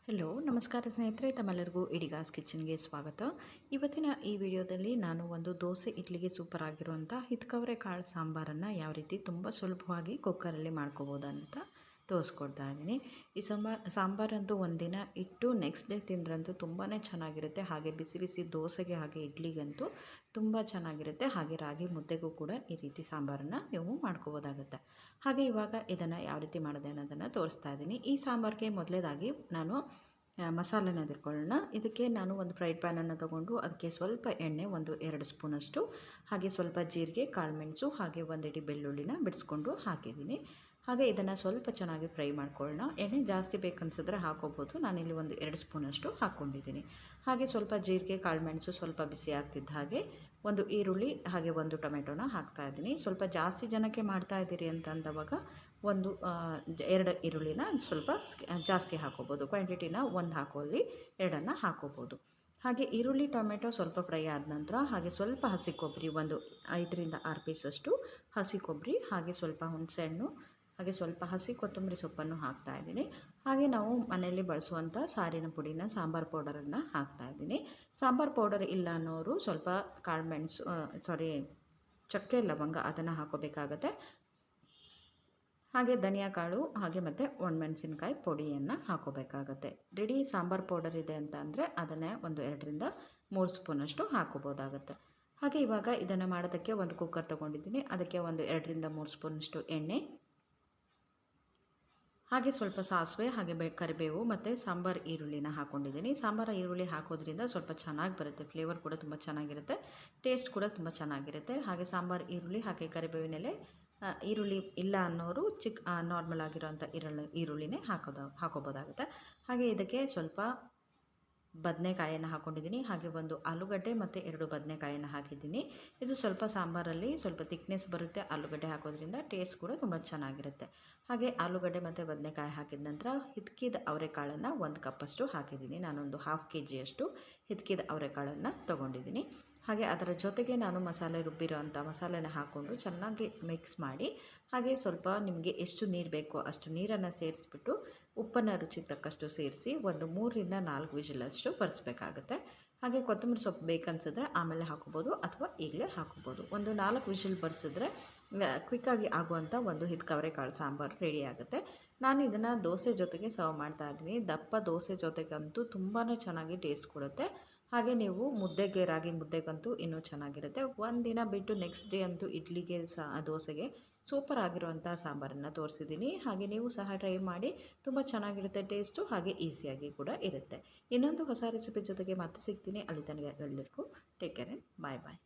Hello ನಮಸ್ಕಾರ ಸ್ನೇಹಿತರೆ, ತಮ್ಮೆಲ್ಲರಿಗೂ ಇಡಿಗಾಸ್ ಕಿಚನ್ಗೆ ಸ್ವಾಗತ. ಇವತ್ತಿನ ಈ ವಿಡಿಯೋದಲ್ಲಿ ನಾನು ಒಂದು ದೋಸೆ ಇಡ್ಲಿಗೆ ಸೂಪರ್ ಆಗಿರುವಂಥ ಹಿತ್ಕವರೆ ಕಾಳು ಸಾಂಬಾರನ್ನು ಯಾವ ರೀತಿ ತುಂಬ ಸುಲಭವಾಗಿ ಕುಕ್ಕರಲ್ಲಿ ಮಾಡ್ಕೋಬೋದಂತ ತೋರಿಸ್ಕೊಡ್ತಾ ಇದ್ದೀನಿ. ಈ ಸಾಂಬಾರಂತೂ ಒಂದಿನ ಇಟ್ಟು ನೆಕ್ಸ್ಟ್ ಡೇ ತಿಂದ್ರಂತೂ ತುಂಬಾ ಚೆನ್ನಾಗಿರುತ್ತೆ. ಹಾಗೆ ಬಿಸಿ ಬಿಸಿ ದೋಸೆಗೆ ಹಾಗೆ ಇಡ್ಲಿಗಂತೂ ತುಂಬ ಚೆನ್ನಾಗಿರುತ್ತೆ. ಹಾಗೆ ರಾಗಿ ಮುದ್ದೆಗೂ ಕೂಡ ಈ ರೀತಿ ಸಾಂಬಾರನ್ನು ನೀವು ಮಾಡ್ಕೋಬೋದಾಗುತ್ತೆ. ಹಾಗೆ ಇವಾಗ ಇದನ್ನು ಯಾವ ರೀತಿ ಮಾಡೋದೆ ಅನ್ನೋದನ್ನು ತೋರಿಸ್ತಾ ಇದ್ದೀನಿ. ಈ ಸಾಂಬಾರಿಗೆ ಮೊದಲೇದಾಗಿ ನಾನು ಮಸಾಲೆನ ತೆಕ್ಕೊಳ್ಳೋಣ. ಇದಕ್ಕೆ ನಾನು ಒಂದು ಫ್ರೈಡ್ ಪ್ಯಾನನ್ನು ತೊಗೊಂಡು ಅದಕ್ಕೆ ಸ್ವಲ್ಪ ಎಣ್ಣೆ, ಒಂದು 2 ಸ್ಪೂನಷ್ಟು, ಹಾಗೆ ಸ್ವಲ್ಪ ಜೀರಿಗೆ, ಕಾಳುಮೆಣಸು, ಹಾಗೆ ಒಂದಿಡಿ ಬೆಳ್ಳುಳ್ಳಿನ ಬಿಡಿಸ್ಕೊಂಡು ಹಾಕಿದ್ದೀನಿ. ಹಾಗೆ ಇದನ್ನು ಸ್ವಲ್ಪ ಚೆನ್ನಾಗಿ ಫ್ರೈ ಮಾಡ್ಕೊಳ್ಳೋಣ. ಎಣ್ಣೆ ಜಾಸ್ತಿ ಬೇಕನ್ಸಿದ್ರೆ ಹಾಕೋಬೋದು. ನಾನಿಲ್ಲಿ ಒಂದು 2 ಸ್ಪೂನಷ್ಟು ಹಾಕ್ಕೊಂಡಿದ್ದೀನಿ. ಹಾಗೆ ಸ್ವಲ್ಪ ಜೀರಿಗೆ, ಕಾಳುಮೆಣಸು ಸ್ವಲ್ಪ ಬಿಸಿ ಆಗ್ತಿದ್ದ ಹಾಗೆ ಒಂದು ಈರುಳ್ಳಿ ಹಾಗೆ ಒಂದು ಟೊಮೆಟೊನ ಹಾಕ್ತಾಯಿದ್ದೀನಿ. ಸ್ವಲ್ಪ ಜಾಸ್ತಿ ಜನಕ್ಕೆ ಮಾಡ್ತಾಯಿದ್ದೀರಿ ಅಂತಂದವಾಗ ಒಂದು 2 ಈರುಳ್ಳಿನ ಸ್ವಲ್ಪ ಜಾಸ್ತಿ ಹಾಕೋಬೋದು. ಕ್ವಾಂಟಿಟಿನ 1 ಹಾಕೊಳ್ಳಿ, 2 ಹಾಕೋಬೋದು. ಹಾಗೆ ಈರುಳ್ಳಿ ಟೊಮೆಟೊ ಸ್ವಲ್ಪ ಫ್ರೈ ಆದ ನಂತರ ಹಾಗೆ ಸ್ವಲ್ಪ ಹಸಿ ಕೊಬ್ಬರಿ, ಒಂದು 5ರಿಂದ 6 ಪೀಸಷ್ಟು ಹಸಿ ಕೊಬ್ಬರಿ, ಹಾಗೆ ಸ್ವಲ್ಪ ಹುಣಸೆಹಣ್ಣು, ಹಾಗೆ ಸ್ವಲ್ಪ ಹಸಿ ಕೊತ್ತಂಬರಿ ಸೊಪ್ಪನ್ನು ಹಾಕ್ತಾಯಿದ್ದೀನಿ. ಹಾಗೆ ನಾವು ಮನೆಯಲ್ಲಿ ಬಳಸುವಂಥ ಸಾರಿನ ಪುಡಿನ, ಸಾಂಬಾರು ಪೌಡರನ್ನು ಹಾಕ್ತಾಯಿದ್ದೀನಿ. ಸಾಂಬಾರು ಪೌಡರ್ ಇಲ್ಲ ಅನ್ನೋರು ಸ್ವಲ್ಪ ಕಾಳುಮೆಣಸು ಚಕ್ಕೆ ಲವಂಗ ಅದನ್ನು ಹಾಕೋಬೇಕಾಗತ್ತೆ. ಹಾಗೆ ಧನಿಯಾ ಕಾಳು, ಹಾಗೆ ಮತ್ತು ಒಣಮೆಣಸಿನ್ಕಾಯಿ ಪುಡಿಯನ್ನು ಹಾಕೋಬೇಕಾಗತ್ತೆ. ರೆಡಿ ಸಾಂಬಾರು ಪೌಡರ್ ಇದೆ ಅಂತ ಅಂದರೆ ಅದನ್ನೇ ಒಂದು 2ರಿಂದ 3 ಸ್ಪೂನಷ್ಟು ಹಾಕೋಬೋದಾಗತ್ತೆ. ಹಾಗೆ ಇವಾಗ ಇದನ್ನು ಮಾಡೋದಕ್ಕೆ ಒಂದು ಕುಕ್ಕರ್ ತೊಗೊಂಡಿದ್ದೀನಿ. ಅದಕ್ಕೆ ಒಂದು 2ರಿಂದ 3 ಸ್ಪೂನಷ್ಟು ಎಣ್ಣೆ, ಹಾಗೆ ಸ್ವಲ್ಪ ಸಾಸಿವೆ, ಹಾಗೆ ಕರಿಬೇವು ಮತ್ತು ಸಾಂಬಾರು ಈರುಳ್ಳಿನ ಹಾಕ್ಕೊಂಡಿದ್ದೀನಿ. ಸಾಂಬಾರು ಈರುಳ್ಳಿ ಹಾಕೋದ್ರಿಂದ ಸ್ವಲ್ಪ ಚೆನ್ನಾಗಿ ಬರುತ್ತೆ, ಫ್ಲೇವರ್ ಕೂಡ ತುಂಬ ಚೆನ್ನಾಗಿರುತ್ತೆ, ಟೇಸ್ಟ್ ಕೂಡ ತುಂಬ ಚೆನ್ನಾಗಿರುತ್ತೆ. ಹಾಗೆ ಸಾಂಬಾರು ಈರುಳ್ಳಿ ಹಾಗೆ ಕರಿಬೇವಿನೆಲೆ, ಈರುಳ್ಳಿ ಇಲ್ಲ ಅನ್ನೋರು ನಾರ್ಮಲ್ ಆಗಿರೋಂಥ ಈರುಳ್ಳಿನೇ ಹಾಕೋಬೋದಾಗುತ್ತೆ. ಹಾಗೆ ಇದಕ್ಕೆ ಸ್ವಲ್ಪ ಬದನೆಕಾಯನ್ನು ಹಾಕ್ಕೊಂಡಿದ್ದೀನಿ. ಹಾಗೆ ಒಂದು ಆಲೂಗಡ್ಡೆ ಮತ್ತು 2 ಬದನೆಕಾಯನ್ನು ಹಾಕಿದ್ದೀನಿ. ಇದು ಸ್ವಲ್ಪ ಸಾಂಬಾರಲ್ಲಿ ಸ್ವಲ್ಪ ಥಿಕ್ನೆಸ್ ಬರುತ್ತೆ. ಆಲೂಗಡ್ಡೆ ಹಾಕೋದ್ರಿಂದ ಟೇಸ್ಟ್ ಕೂಡ ತುಂಬ ಚೆನ್ನಾಗಿರುತ್ತೆ. ಹಾಗೆ ಆಲೂಗಡ್ಡೆ ಮತ್ತು ಬದನೆಕಾಯಿ ಹಾಕಿದ ನಂತರ ಹಿತ್ಕಿದ ಅವರೆಕಾಳನ್ನು 1 ಕಪ್ಪಷ್ಟು ಹಾಕಿದ್ದೀನಿ. ನಾನೊಂದು 1/2 kg ಹಿತ್ಕಿದ ಅವರೆಕಾಳನ್ನು ತೊಗೊಂಡಿದ್ದೀನಿ. ಹಾಗೆ ಅದರ ಜೊತೆಗೆ ನಾನು ಮಸಾಲೆ ರುಬ್ಬಿರೋ ಅಂಥ ಮಸಾಲೆನ ಹಾಕ್ಕೊಂಡು ಚೆನ್ನಾಗಿ ಮಿಕ್ಸ್ ಮಾಡಿ, ಹಾಗೆ ಸ್ವಲ್ಪ ನಿಮಗೆ ಎಷ್ಟು ನೀರು ಬೇಕೋ ಅಷ್ಟು ನೀರನ್ನು ಸೇರಿಸ್ಬಿಟ್ಟು ಉಪ್ಪನ್ನು ರುಚಿಗೆ ತಕ್ಕಷ್ಟು ಸೇರಿಸಿ ಒಂದು 3ರಿಂದ 4 ವಿಷಿಲಷ್ಟು ಬರೆಸ್ಬೇಕಾಗುತ್ತೆ. ಹಾಗೆ ಕೊತ್ತಂಬರಿ ಸೊಪ್ಪು ಬೇಕನ್ಸಿದ್ರೆ ಆಮೇಲೆ ಹಾಕೋಬೋದು ಅಥವಾ ಈಗಲೇ ಹಾಕೋಬೋದು. ಒಂದು 4 ವಿಷಿಲ್ ಬರೆಸಿದ್ರೆ ಕ್ವಿಕ್ಕಾಗಿ ಆಗುವಂಥ ಒಂದು ಹಿತ್ಕವರೆ ಕಾಳು ಸಾಂಬಾರು ರೆಡಿ ಆಗುತ್ತೆ. ನಾನು ಇದನ್ನು ದೋಸೆ ಜೊತೆಗೆ ಸರ್ವ್ ಮಾಡ್ತಾಯಿದ್ದೀನಿ. ದಪ್ಪ ದೋಸೆ ಜೊತೆಗಂತೂ ತುಂಬಾ ಚೆನ್ನಾಗಿ ಟೇಸ್ಟ್ ಕೊಡುತ್ತೆ. ಹಾಗೆ ನೀವು ಮುದ್ದೆಗೆ, ರಾಗಿ ಮುದ್ದೆಗಂತೂ ಇನ್ನೂ ಚೆನ್ನಾಗಿರುತ್ತೆ. ಒಂದಿನ ಬಿಟ್ಟು ನೆಕ್ಸ್ಟ್ ಡೇ ಅಂತೂ ಇಡ್ಲಿಗೆ ದೋಸೆಗೆ ಸೂಪರ್ ಆಗಿರುವಂಥ ಸಾಂಬಾರನ್ನು ತೋರಿಸಿದ್ದೀನಿ. ಹಾಗೆ ನೀವು ಸಹ ಟ್ರೈ ಮಾಡಿ, ತುಂಬ ಚೆನ್ನಾಗಿರುತ್ತೆ ಟೇಸ್ಟು, ಹಾಗೆ ಈಸಿಯಾಗಿ ಕೂಡ ಇರುತ್ತೆ. ಇನ್ನೊಂದು ಹೊಸ ರೆಸಿಪಿ ಜೊತೆಗೆ ಮತ್ತೆ ಸಿಗ್ತೀನಿ. ಅಲ್ಲಿ ತನಕ ಎಲ್ಲರಿಗೂ take care and bye bye.